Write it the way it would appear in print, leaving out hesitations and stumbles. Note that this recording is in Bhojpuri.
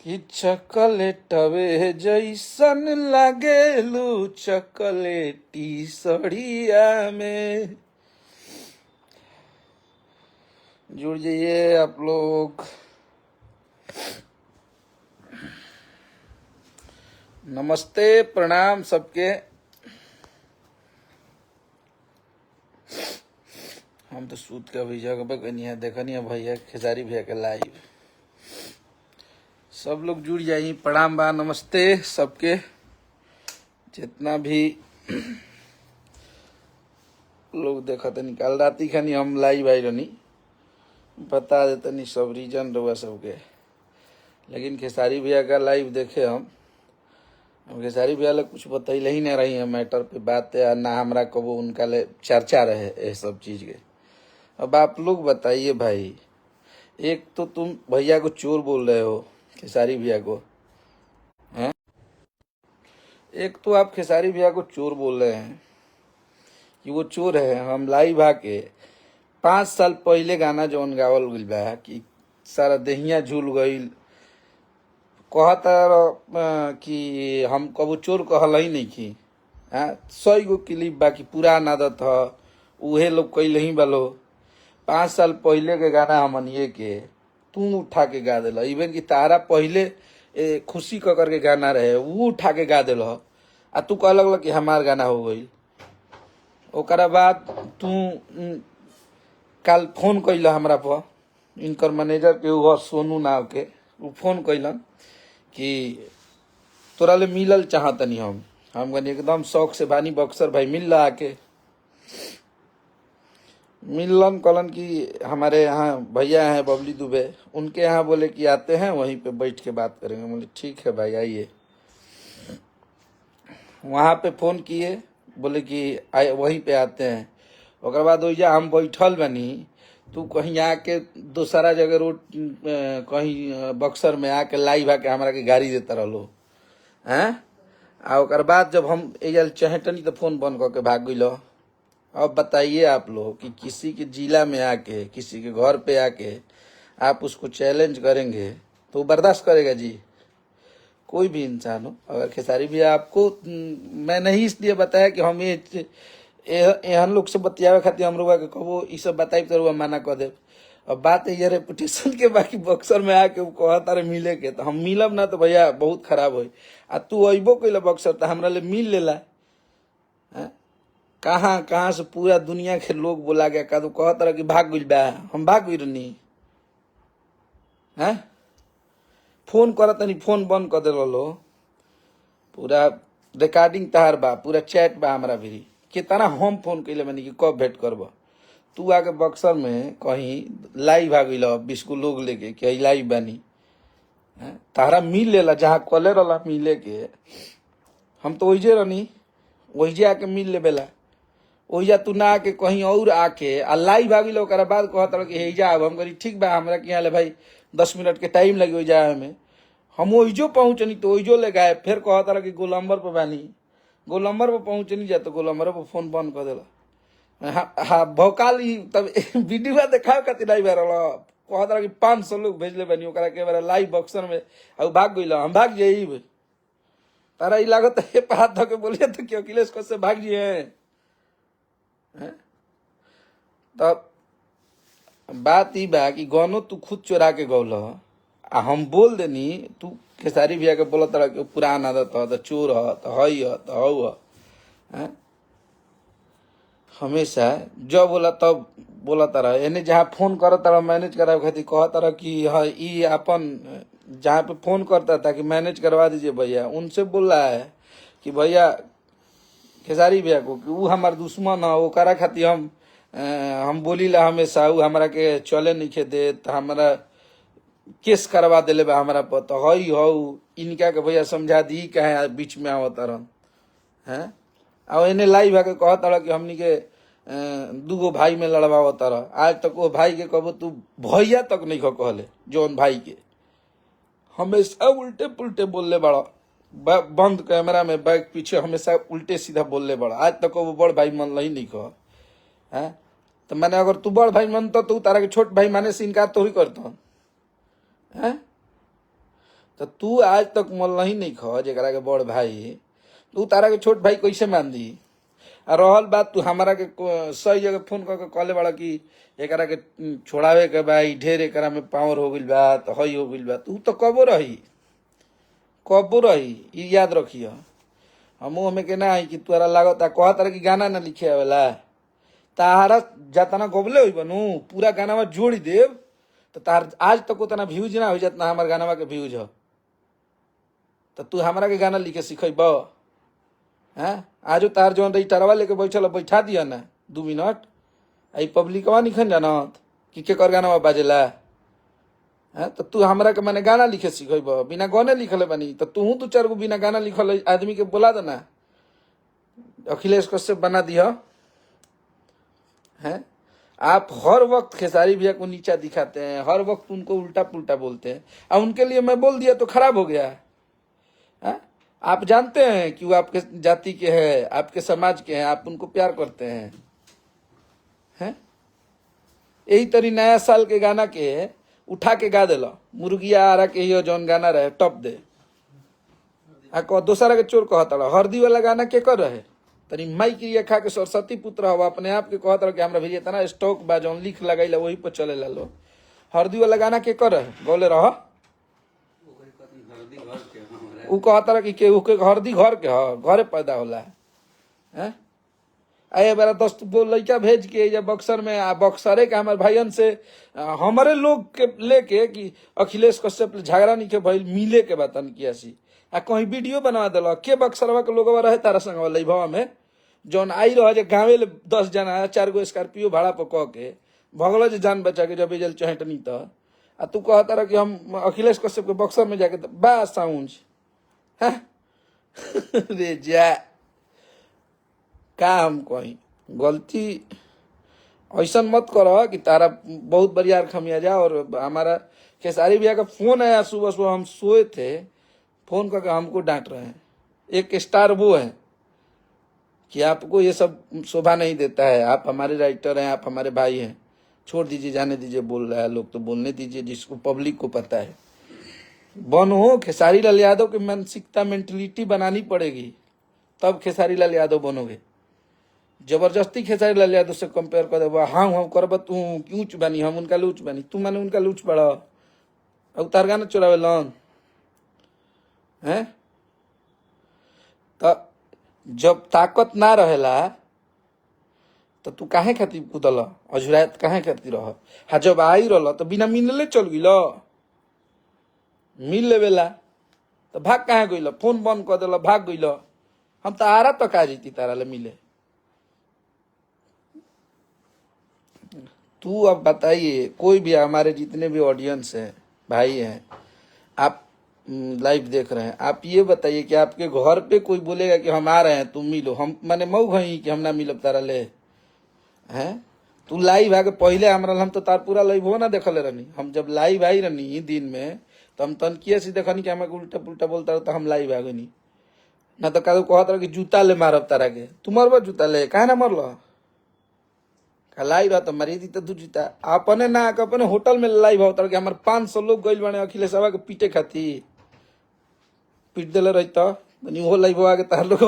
कि चॉकलेटवे जैसन लागेलू चॉकलेटी सड़िया में। जुड़ जाइए आप लोग। नमस्ते प्रणाम सबके। हम तो सूत के अभी जगह कहीं है देखनी है भैया खेसारी भैया के लाइव। सब लोग जुड़ जाइए। प्रणाम बा नमस्ते सबके। जितना भी लोग देखा तनी कल राती खानी हम लाइव आई रही बता देते नहीं सब रीजन रहुआ सबके। लेकिन खेसारी भैया का लाइव देखे हम खेसारी भैया लोग कुछ बतैले ही नहीं रही है मैटर पे बात है ना हमरा कबो उनका ले चर्चा रहे ये सब चीज के। अब आप लोग बताइए भाई, एक तो तुम भैया को चोर बोल रहे हो खेसारी भैया को, हैं? एक तो आप खेसारी भैया को चोर बोल रहे हैं कि वो चोर है। हम लाइव आके 5 साल पहले गाना जौन गावल गइल बा कि सारा देहिया झूल गईल कहता कि हम कबो चोर कहल ही नहीं की। 100 गो क्लिप बाकी पुरान आदत ह उहे लोग कैले ही बालो। 5 साल पहले के गाना हमनिए के तू उठा के गा दिल। इवन कि तारा पहले खुशी क करके गाना रहे वो उठा के गा दिल आ तू कह लगल कि हमार गाना हो गई। ओकरा बाद तू कल फोन कैल हमरा पर इनकर मैनेजर के हुआ सोनू नाव के वो फोन कैलन कि तोरा ले मिलल चाहतनी हम गनी एकदम शौक से बानी बक्सर भाई मिल रहा आके मिलन कलन कि हमारे यहाँ भैया हैं बबली दुबे उनके यहाँ बोले कि आते हैं वहीं पे बैठ के बात करेंगे। बोले ठीक है भाई आइए। वहाँ पे फोन किए बोले कि वहीं पे आते हैं। ओकर बाद वही हम बैठल बनी तू कहीं आके दूसरा जगह रोड कहीं बक्सर में आके लाइव आके हमारा के गाड़ी देता रहो हैं। आ ओकर बाद जब हम एजल चहेटनी तो फोन बंद करके भाग गई। अब बताइए आप लोग कि किसी के जिला में आके किसी के घर पे आके आप उसको चैलेंज करेंगे तो वो बर्दाश्त करेगा जी? कोई भी इंसान हो। अगर खेसारी भी आपको मैं नहीं इसलिए बताया कि हम एहन लोग से बतियावे खातिर हम लोग के कबो ई सब बताई तो मना कर दे। अब बात है ये रेपुटेशन के बाकी बक्सर में आके वो कहता रे मिले के तो हम मिलब ना तो भैया बहुत खराब हो। आ तू अबो कैल बक्सर तो हमरा ले मिल लेला। कहाँ कहाँ से पूरा दुनिया के लोग बोला गया का तो कहता रहा कि भाग गई बा हम भाग गई रहनी है। फोन करत नहीं फोन बंद कर दिल लो। पूरा रिकॉर्डिंग तहार बा पूरा चैट बा हमरा भी कितना हम फोन कैले बनी कि कब भेंट करब। तू आके बक्सर में कहीं लाइव आ गई 20 को लोग लेके कि लाइव बानी तारा मिल लेला जहाँ कले रहा मिले के। हम तो वही रहनी वही आके मिल ले बेला ओहिजा तू ना आके कहीं और आके आ लाइव आ गई। ओकरा बाद कहत रह कि हेजा अब हम करी ठीक बा हमरा के यहाँ ले भाई 10 मिनट के टाइम लगी ओहिजा में। हम ओहिजो पहुंचनी तो ओहिजो ले गए फिर कहत रह कि गोलम्बर पर बानी गोलम्बर पर पहुंचनी जा तो गोलम्बर पर फोन बंद कर दिला। हाँ भौकाल तब वीडियो देखा खातिर नहीं बह रहा कहत रह कि 500 लोग भेजले बानी ओकरा के बार लाइव बक्सर में अब भाग गई हम भाग जाइब। तारा ई लागत है पात धके बोलिए तो क्यों अखिलेश को से भाग जिए। तब बात ई बा कि गानो तू खुद चोरा के गौल आ हम बोल देनी तू खेसारी भैया के बोला तरह के पुरान आदत है तो चोर है तो हई है तो हऊ है। हमेशा जब बोला तब बोला तरह एने जहाँ फोन कर तरह मैनेज करा खातिर कह तरह कि हाँ ई अपन जहाँ पे फोन करता था कि मैनेज करवा दीजिए भैया उनसे बोल रहा है कि भैया खेसारी भैया को कि वो हमार दुश्मन है वो करा खातिर हम बोली ला हमेशा वो हमारा के चले नहीं खे दे तो हमारा केस करवा दिले बा हमारा पर तो हई हो इनका के भैया समझा दी कहे बीच में आवत रहन हैं। और इन्हें लाइव आके कहता रहा कि हमनी के 2 भाई में लड़वावत रह। आज तक वो भाई के कबो तू भैया तक नहीं कहले जौन भाई के हमेशा उल्टे पुल्टे बोलले बड़ा बंद कैमरा में बैक पीछे हमेशा उल्टे सीधा बोलले बड़ा। आज तक वो बड़ भाई मन ही नहीं कह है। तो मैंने अगर तू बड़ भाई मानता तो तारा के छोट भाई माने से इनकार तो ही करता है। तो तू आज तक मल नहीं ख जरा के बड़ भाई, तू तारा के छोट भाई कैसे मान दी? आ रहल बात तू हमारा के सही जगह फोन करके कहले बड़ा कि एकरा के छोड़ावे के भाई ढेर एकरा में पावर हो गइल बा, तो हई हो गइल बा। तू तो कबो रही ई याद रखियो। हमू हमें के ना है कि तोरा लागता कह तरह की गाना ना लिखे आवेला, तारा जतना गबले होई बनू पूरा गाना में जोड़ देव तो तार आज तक उतना व्यूज ना हो जितना हमार गाना के व्यूज हो। तो तू हमारा के गाना लिखे सिखेब? हैं आजो तार जौन रही टरवा लेके बैठल बैठा दिया ना 2 मिनट। आई पब्लिकवा निखन जानत कि केकर गाना बाजेला है? तो तू हमरा के माने गाना लिखे सिखेब? बिना गाने लिखले बनी तो तू 2-4 गो बिना गाना लिखल आदमी के बोला देना, अखिलेश कश्यप बना दिया है। आप हर वक्त खेसारी भैया को नीचा दिखाते हैं, हर वक्त उनको उल्टा पुल्टा बोलते हैं। अब उनके लिए मैं बोल दिया तो खराब हो गया है? आप जानते हैं कि वो आपके जाति के हैं, आपके समाज के हैं, आप उनको प्यार करते हैं। यही तरी नया साल के गाना के उठा के गा दिल, मुर्गिया आरा के ही जौन गाना रहे टप दे आ दोसरा के चोर कहता। हरदी वाला गाना के कर रहे तनी माई क्रिया खा के सरस्वती पुत्र हवा अपने आप के कहता कि हमरा भैया इतना स्टॉक बा जौन लिख लगाइला वही पर चले ला लो। हरदी वाला गाना के कर रहे बोले रह उ कहता कि केहू के हरदी घर के घरे पैदा होला है। आए बारा 10 लड़का भेज के या बक्सर में बक्सरे के हमारे भाईयन से हमारे लोग के लेके कि अखिलेश कश्यप झगड़ा नहीं के भइल मिले के बातन किया सी आ कहीं वीडियो बनवा दिल के बक्सरवा के लोग रहे तारा संग लैभवा में जौन आई रह गाँवे 10 जना 4 गो स्कॉर्पियो भाड़ा पर कह के भगल जे जान बचा के जब एजल चहटनी तो आ तू कहता रह कि हम अखिलेश कश्यप के बक्सर में जाके बा साउंड रे जा का हम कहीं गलती ऐसा मत करो कि तारा बहुत बरियार खमिया जा। और हमारा खेसारी भैया का फोन आया सुबह सुबह, हम सोए थे, फोन करके हमको डांट रहे हैं। एक स्टार वो है कि आपको ये सब शोभा नहीं देता है, आप हमारे राइटर हैं, आप हमारे भाई हैं, छोड़ दीजिए, जाने दीजिए, बोल रहा है लोग तो बोलने दीजिए, जिसको पब्लिक को पता है। बनो खेसारी लाल यादव की मानसिकता मेंटलिटी बनानी पड़ेगी, तब खेसारी लाल यादव बनोगे। जबरदस्ती खेसारी लाल यादव से कंपेयर कर दे, हाँ हम करब तू ऊंच बानी, हम उनका लूच बानी, तू माने उनका लूच बड़ा अब तार गाना चोरावे लन है। तो जब ताकत ना रहेला तो तू काहे खातिर कूदल अजुरात काहे खातिर रह। हाँ जब आई रहा तो बिना मिलले चल गइल, मिल लेवेला तो भाग काहे गइल, फोन बंद कर दिल भाग गइल। हम तो आरा तक आ जीती तारा ले मिले। तू अब बताइए, कोई भी हमारे जितने भी ऑडियंस हैं, भाई हैं, आप लाइव देख रहे हैं, आप ये बताइए कि आपके घर पे कोई बोलेगा कि हम आ रहे हैं तुम मिलो, हम माने मऊ गई कि हम ना मिलब तारा ले हैं? तू लाइव आके पहले हमारा हम तो तार पूरा लाइव हो ना देखले रहनी। हम जब लाइव आई रहनी दिन में तो हम तनकिया से देखनी कि हमें उल्टा पुल्टा बोलता रहा तो हम लाइव आ गई ना। तो कहता रहा कि जूता ले मारब तारा के, तू मरब जूता ले काहे ना मरल लाई रहा तो मरी दी तो तू जूता अपने ना अपने होटल में लाइव होता कि हमारे 500 लोग गइल बने अखिलेश के पीटे खाती पीट दिले रही तो लाइव आगे तार लोग